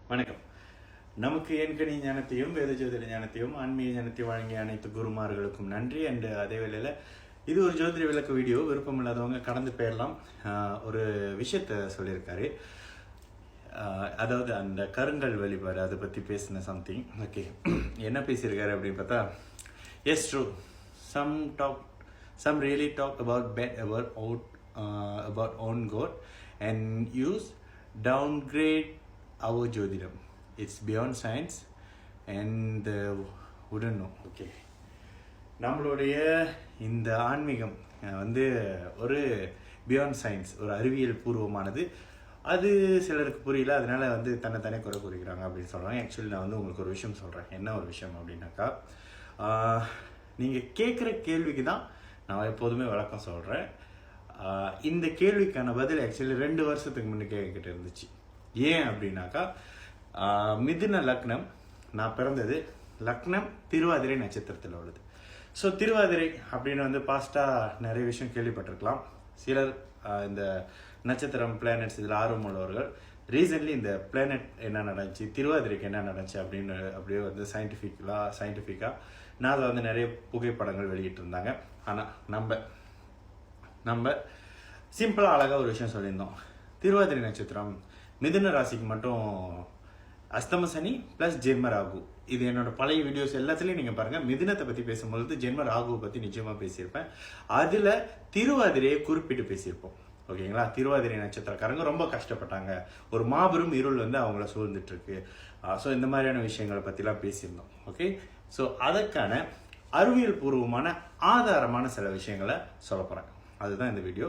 வணக்கம். நமக்கு எண்கணி ஞானத்தையும் வேத ஜோதிட ஞானத்தையும் ஆன்மீக ஞானத்தையும் வழங்கிய அனைத்து குருமார்களுக்கும் நன்றி. அண்ட் அதே வேளையில் இது ஒரு ஜோதிட விளக்க வீடியோ. விருப்பம் இல்லாதவங்க கடந்து போயிடலாம். ஒரு விஷயத்த சொல்லியிருக்காரு. அதாவது அந்த கருங்கல் வழிபாடு அதை பற்றி பேசின சம்திங். ஓகே, என்ன பேசியிருக்காரு அப்படின்னு பார்த்தா, yes true, some really talk about bad about own god and use downgrade our jodhidam. It's beyond science and wouldn't know. Okay, நம்மளுடைய இந்த ஆன்மீகம் ஒரு பியாண்ட் சயின்ஸ், ஒரு அறிவியல் பூர்வமானது. அது சிலருக்கு புரியல, அதனால தன்னைத்தானே குறை கூறிக்கிறாங்க அப்படின்னு சொல்கிறாங்க. ஆக்சுவலி நான் உங்களுக்கு ஒரு விஷயம் சொல்கிறேன். என்ன ஒரு விஷயம் அப்படின்னாக்கா, நீங்கள் கேட்குற கேள்விக்கு தான் நான் எப்போதுமே விளக்கம் சொல்கிறேன். இந்த கேள்விக்கான பதில் ஆக்சுவலி 2 வருஷத்துக்கு முன்னுக்கே என்கிட்ட இருந்துச்சு. ஏன் அப்படின்னாக்கா, மிதுன லக்னம், நான் பிறந்தது லக்னம் திருவாதிரை நட்சத்திரத்தில் உள்ளது. ஸோ திருவாதிரை அப்படின்னு பாஸ்ட்டாக நிறைய விஷயம் கேள்விப்பட்டிருக்கலாம். சிலர் இந்த நட்சத்திரம், பிளானட்ஸ் இதில் ஆர்வம் உள்ளவர்கள் ரீசன்ட்லி இந்த பிளானட் என்ன நடந்துச்சு, திருவாதிரைக்கு என்ன நடந்துச்சு அப்படின்னு அப்படியே சயின்டிஃபிக்காக நாசா நிறைய புகைப்படங்கள் வெளியிட்டிருந்தாங்க. ஆனால் நம்ம சிம்பிளாக அழகாக ஒரு விஷயம் சொல்லியிருந்தோம். திருவாதிரை நட்சத்திரம் மிதுன ராசிக்கு மட்டும் அஸ்தம சனி ப்ளஸ் ஜென்ம ராகு. இது என்னோட பழைய வீடியோஸ் எல்லாத்துலேயும் நீங்கள் பாருங்கள். மிதுனத்தை பற்றி பேசும்பொழுது ஜென்ம ராகுவை பற்றி நிச்சயமாக பேசியிருப்பேன். அதில் திருவாதிரையை குறிப்பிட்டு பேசியிருப்போம். ஓகேங்களா? திருவாதிரை நட்சத்திரக்காரங்க ரொம்ப கஷ்டப்பட்டாங்க, ஒரு மாபெரும் இருள் அவங்கள சூழ்ந்துட்டுருக்கு. ஸோ இந்த மாதிரியான விஷயங்களை பற்றிலாம் பேசியிருந்தோம். ஓகே, ஸோ அதற்கான அறிவியல் பூர்வமான ஆதாரமான சில விஷயங்களை சொல்ல போகிறேன். அதுதான் இந்த video.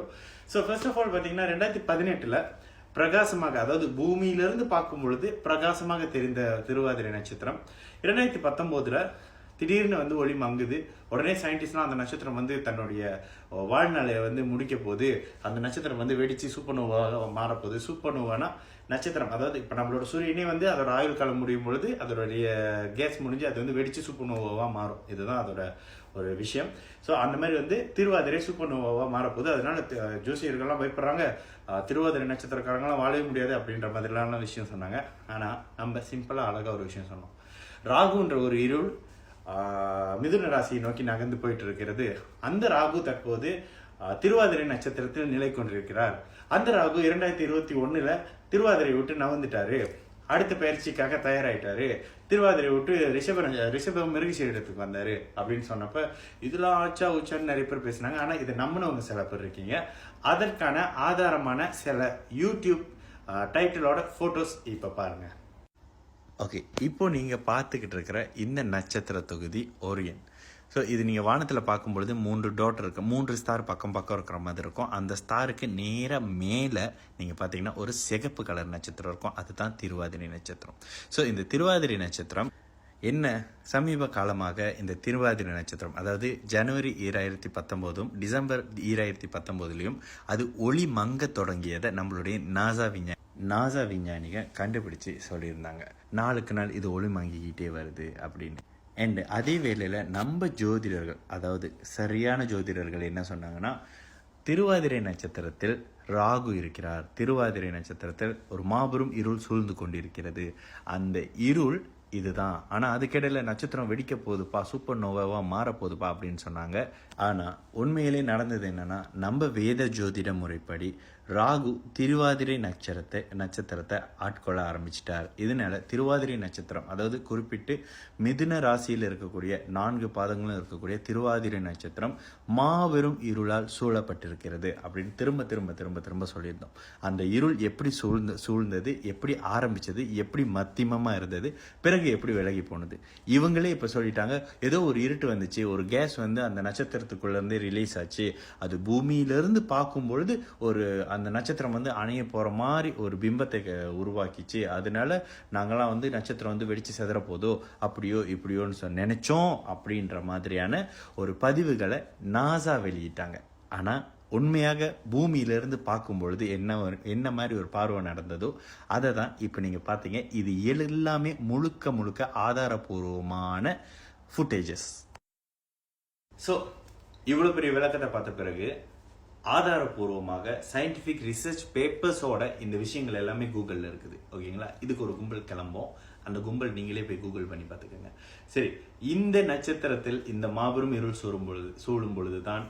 So first of all பார்த்தீங்கன்னா, 2018 பிரகாசமாக, அதாவது பூமியிலிருந்து பார்க்கும் பொழுது பிரகாசமாக தெரிந்த திருவாதிரை நட்சத்திரம் 2019 திடீர்னு ஒளி மங்குது. உடனே சயின்டிஸ்ட்லாம் அந்த நட்சத்திரம் தன்னுடைய வாழ்நாளை முடிக்க போது, அந்த நட்சத்திரம் வெடிச்சு சூப்பர்னோவாக மாறப்போகுது. சூப்பர்னோவானா நட்சத்திரம், அதாவது இப்போ நம்மளோட சூரியனே அதோட ஆயுள் காலம் முடியும் பொழுது அதோடைய கேஸ் முடிஞ்சு அது வெடிச்சு சூப்பர்னோவாக மாறும். இதுதான் அதோட ஒரு விஷயம். ஸோ அந்த மாதிரி திருவாதிரை சூப்பர்னோவாக மாறப்போகுது. அதனால ஜோசியர்கள்லாம் பயப்படுறாங்க, திருவாதிரை நட்சத்திரக்காரங்களாம் வாழவே முடியாது அப்படின்ற மாதிரிலாம் விஷயம் சொன்னாங்க. ஆனால் நம்ம சிம்பிளாக அழகாக ஒரு விஷயம் சொன்னோம். ராகுன்ற ஒரு இருள் மிதுன ராசியை நோக்கி நகர்ந்து போயிட்டு இருக்கிறது. அந்த ராகு தற்போது திருவாதிரை நட்சத்திரத்தில் நிலை கொண்டிருக்கிறார். அந்த ராகு 2021 திருவாதிரை விட்டு நகர்ந்துட்டாரு. அடுத்த பயிற்சிக்காக தயாராயிட்டாரு. திருவாதிரை விட்டு ரிஷப மிருகசீரிடத்துக்கு வந்தாரு அப்படின்னு சொன்னப்ப இதெல்லாம் ஆச்சா உச்சான்னு நிறைய பேர் பேசினாங்க. ஆனால் இதை நம்பினவங்க சில பேர் இருக்கீங்க. அதற்கான ஆதாரமான சில யூடியூப் டைட்டிலோட போட்டோஸ் இப்போ பாருங்க. ஓகே, இப்போ நீங்கள் பார்த்துக்கிட்டு இருக்கிற இந்த நட்சத்திர தொகுதி ஓரியன். ஸோ இது நீங்கள் வானத்தில் பார்க்கும்பொழுது 3 டாட் இருக்கு, 3 ஸ்டார் பக்கம் இருக்கிற மாதிரி இருக்கும். அந்த ஸ்டாருக்கு நேராக மேலே நீங்கள் பார்த்தீங்கன்னா ஒரு சிகப்பு கலர் நட்சத்திரம் இருக்கும். அதுதான் திருவாதிரை நட்சத்திரம். ஸோ இந்த திருவாதிரை நட்சத்திரம் என்ன, சமீப காலமாக இந்த திருவாதிரை நட்சத்திரம், அதாவது ஜனவரி 2019 டிசம்பர் 2019 அது ஒளி மங்க தொடங்கியதை நம்மளுடைய நாசா விஞ்ஞானிகள் கண்டுபிடிச்சு சொல்லியிருந்தாங்க. நாளுக்கு நாள் இது ஒளி மங்கிக்கிட்டே வருது அப்படின்னு. அண்ட் அதே வேளையில் நம்ம ஜோதிடர்கள், அதாவது சரியான ஜோதிடர்கள் என்ன சொன்னாங்கன்னா, திருவாதிரை நட்சத்திரத்தில் ராகு இருக்கிறார், திருவாதிரை நட்சத்திரத்தில் ஒரு மாபெரும் இருள் சூழ்ந்து கொண்டிருக்கிறது, அந்த இருள் இதுதான். ஆனால் அதுக்கிடையில் நட்சத்திரம் வெடிக்க போகுதுப்பா, சூப்பர் நோவாவா மாறப்போகுதுப்பா அப்படின்னு சொன்னாங்க. ஆனால் உண்மையிலே நடந்தது என்னன்னா, நம்ம வேத ஜோதிட முறைப்படி ராகு திருவாதிரை நட்சத்திரத்தை ஆட்கொள்ள ஆரம்பிச்சிட்டார். இதனால திருவாதிரை நட்சத்திரம், அதாவது குறிப்பிட்டு மிதுன ராசியில் இருக்கக்கூடிய 4 பாதங்களும் இருக்கக்கூடிய திருவாதிரை நட்சத்திரம் மாபெரும் இருளால் சூழப்பட்டிருக்கிறது அப்படின்னு திரும்ப திரும்ப திரும்ப திரும்ப சொல்லியிருந்தோம். அந்த இருள் எப்படி சூழ்ந்தது, எப்படி ஆரம்பிச்சது, எப்படி மத்தியமமாக இருந்தது, பிறகு எப்படி விலகி போனது. இவங்களே இப்போ சொல்லிட்டாங்க, ஏதோ ஒரு இருட்டு வந்துச்சு, ஒரு கேஸ் அந்த நட்சத்திரத்துக்குள்ளேருந்து ரிலீஸ் ஆச்சு, அது பூமியிலிருந்து பார்க்கும் பொழுது ஒரு அந்த நட்சத்திரம் அணைய போகிற மாதிரி ஒரு பிம்பத்தை உருவாக்கிச்சு. அதனால நாங்களாம் நட்சத்திரம் வெடிச்சு செதற போதோ அப்படியோ இப்படியோன்னு நினைச்சோம் அப்படின்ற மாதிரியான ஒரு பதிவுகளை நாசா வெளியிட்டாங்க. ஆனால் உண்மையாக பூமியிலிருந்து பார்க்கும் பொழுது என்ன மாதிரி ஒரு பார்வை நடந்ததோ அதை தான் இப்போ நீங்கள் பார்த்தீங்க. இது எல்லாமே முழுக்க ஆதாரபூர்வமான ஃபுட்டேஜஸ். ஸோ இவ்வளோ பெரிய விளக்கத்தை பார்த்த பிறகு ஆதாரபூர்வமாக சயின்டிஃபிக் ரிசர்ச் பேப்பர்ஸோட இந்த விஷயங்கள் எல்லாமே கூகுளில் இருக்குது. ஓகேங்களா? இதுக்கு ஒரு கும்பல் கிளம்போம். அந்த கும்பல் நீங்களே போய் கூகுள் பண்ணி பார்த்துக்கோங்க. சரி, இந்த நட்சத்திரத்தில் இந்த மாபெரும் இருள் சூழும் பொழுது தான்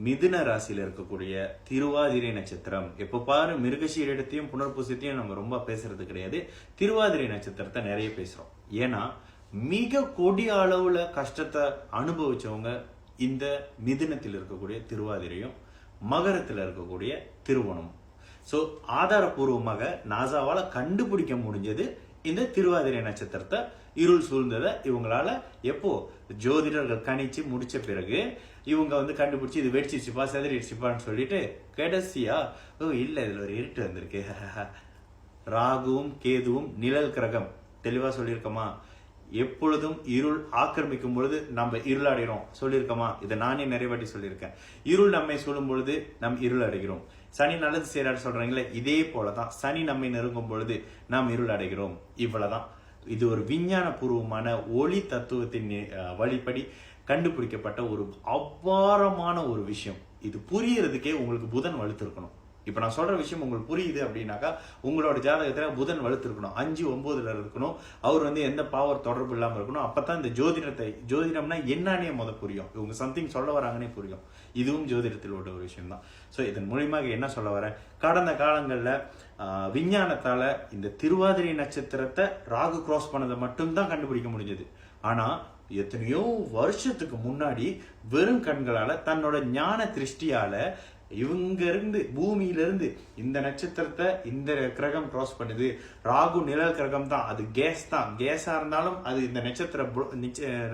மிதுன ராசியில் இருக்கக்கூடிய திருவாதிரை நட்சத்திரம். எப்போ பாரு மிருகசீரிடத்தையும் புனர்பூசத்தையும் நம்ம ரொம்ப பேசுறது கிடையாது, திருவாதிரை நட்சத்திரத்தை நிறைய பேசுறோம். ஏன்னா மிக கொடிய அளவுல கஷ்டத்தை அனுபவிச்சவங்க இந்த மிதுனத்தில் இருக்கக்கூடிய திருவாதிரையும் மகரத்தில் இருக்கக்கூடிய திருவோணம். ஸோ ஆதாரபூர்வமாக நாசாவால கண்டுபிடிக்க முடிஞ்சது இந்த திருவாதிரை நட்சத்திரத்தை இருள் சூழ்ந்ததை இவங்களால எப்போ ஜோதிடர்கள் கணிச்சு முடிச்ச பிறகு இவங்க கண்டுபிடிச்சு இது வெடிச்சிச்சுப்பா செதறிடுச்சுப்பான்னு சொல்லிட்டு கடைசியா இல்ல இதுல ஒரு இருட்டு வந்திருக்கு, ராகுவும் கேதுவும் நிழல் கிரகம். தெளிவா சொல்லியிருக்கோமா? எப்பொழுதும் இருள் ஆக்கிரமிக்கும் பொழுது நம்ம இருளடைகிறோம் சொல்லியிருக்கோமா? இதை நானே நிறைய வாட்டி சொல்லியிருக்கேன். இருள் நம்மை சூழும் பொழுது நம் இருள் அடைகிறோம். சனி நல்லது செய்யறாரு சொல்றாங்களே, இதே போலதான் சனி நம்மை நெருங்கும் பொழுது நாம் இருள் அடைகிறோம். இவ்வளவுதான். இது ஒரு விஞ்ஞான பூர்வமான ஒளி தத்துவத்தின் வழிப்படி கண்டுபிடிக்கப்பட்ட ஒரு அபாரமான ஒரு விஷயம். இது புரியறதுக்கே உங்களுக்கு புதன் வலுத்திருக்கணும். இப்ப நான் சொல்ற விஷயம் உங்களுக்கு புரியுது அப்படின்னாக்கா உங்களோட ஜாதகத்துல புதன் வலுத்திருக்கணும், 5-9 இருக்கணும். அவர் எந்த பவர் தொடர்பு இல்லாம இருக்கணும். அப்பதான் இந்த ஜோதிடம்னா என்னன்னே புரியும், இவங்க சம்திங் சொல்ல வராங்கன்னே புரியும். இதுவும் ஜோதிடத்தில் உள்ள ஒரு விஷயம் தான். ஸோ இதன் மூலியமாக என்ன சொல்ல வரேன், கடந்த காலங்கள்ல விஞ்ஞானத்தால இந்த திருவாதிரை நட்சத்திரத்தை ராகு கிராஸ் பண்ணதை மட்டும்தான் கண்டுபிடிக்க முடிஞ்சது. ஆனா எத்தனையோ வருஷத்துக்கு முன்னாடி வெறும் கண்களால தன்னோட ஞான திருஷ்டியால இவங்க இருந்து பூமியிலிருந்து இந்த நட்சத்திரத்தை இந்த கிரகம் கிராஸ் பண்ணுது, ராகு நிழல் கிரகம் தான், அது கேஸ் தான், கேஸா இருந்தாலும் அது இந்த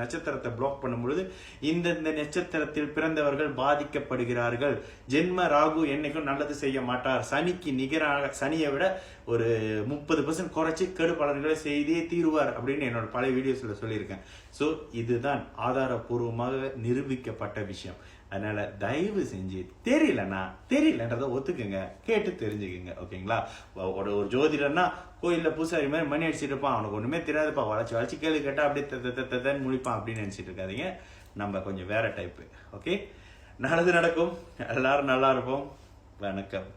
நட்சத்திரத்தை பிளாக் பண்ணும் பொழுது இந்த நட்சத்திரத்தில் பிறந்தவர்கள் பாதிக்கப்படுகிறார்கள். ஜென்ம ராகு என்னைக்கும் நல்லது செய்ய மாட்டார், சனிக்கு நிகராக சனியை விட ஒரு 30% குறைச்சி கெடு பலன்களை செய்தே தீருவார் அப்படின்னு என்னோட பழைய வீடியோஸ்ல சொல்லியிருக்கேன். ஸோ இதுதான் ஆதாரபூர்வமாக நிரூபிக்கப்பட்ட விஷயம். அதனால தயவு செஞ்சு தெரியலன்றதை ஒத்துக்குங்க, கேட்டு தெரிஞ்சுக்குங்க. ஓகேங்களா? ஒரு ஜோதிடர்னா கோயில்ல பூசாரி மாதிரி மணி அடிச்சுட்டு இருப்பான், அவனுக்கு ஒண்ணுமே தெரியாதுப்பா, வளைச்சு கேள்வி கேட்டா அப்படியே முழிப்பான் அப்படின்னு நினைச்சிட்டு இருக்காதீங்க. நம்ம கொஞ்சம் வேற டைப்பு. ஓகே, நல்லது நடக்கும், எல்லாரும் நல்லா இருப்போம். வணக்கம்.